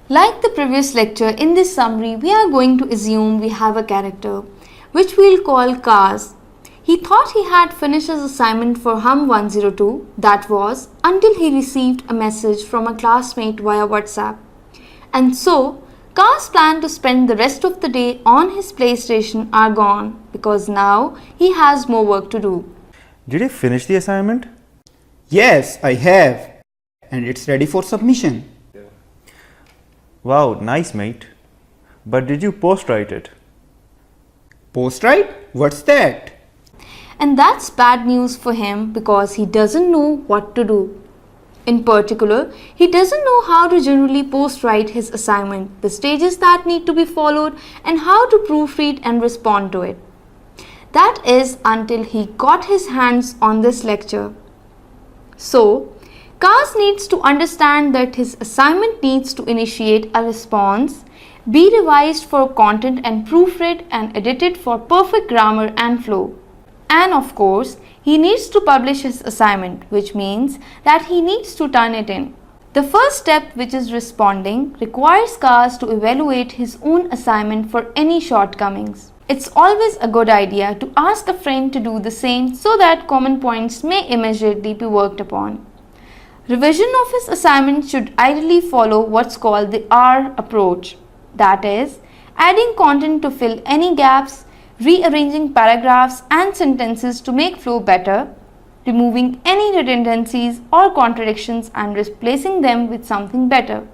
Like the previous lecture, in this summary, we are going to assume we have a character, which we'll call Kaz. He thought he had finished his assignment for HUM102, that was, until he received a message from a classmate via WhatsApp. And so, Kaz planned to spend the rest of the day on his PlayStation are gone, because now he has more work to do. Did you finish the assignment? Yes, I have. And it's ready for submission. Wow, nice mate. But did you post-write it? Post-write? What's that? And that's bad news for him because he doesn't know what to do. In particular, he doesn't know how to generally post-write his assignment, the stages that need to be followed, and how to proofread and respond to it. That is until he got his hands on this lecture. So, Kaz needs to understand that his assignment needs to initiate a response, be revised for content and proofread and edited for perfect grammar and flow. And of course, he needs to publish his assignment, which means that he needs to turn it in. The first step, which is responding, requires Kaz to evaluate his own assignment for any shortcomings. It's always a good idea to ask a friend to do the same so that common points may immediately be worked upon. Revision of his assignment should ideally follow what's called the R approach. That is, adding content to fill any gaps, rearranging paragraphs and sentences to make flow better, removing any redundancies or contradictions and replacing them with something better.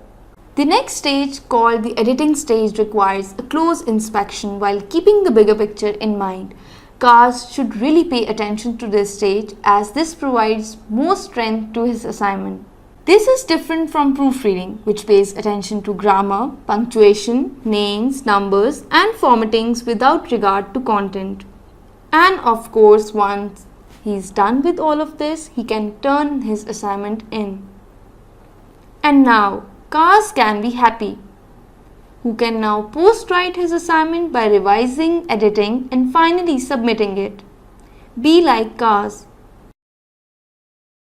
The next stage, called the editing stage, requires a close inspection while keeping the bigger picture in mind. Kaz should really pay attention to this stage as this provides more strength to his assignment. This is different from proofreading, which pays attention to grammar, punctuation, names, numbers, and formattings without regard to content. And of course, once he's done with all of this, he can turn his assignment in. And now, Kaz can be happy, who can now post-write his assignment by revising, editing, and finally submitting it. Be like Kaz.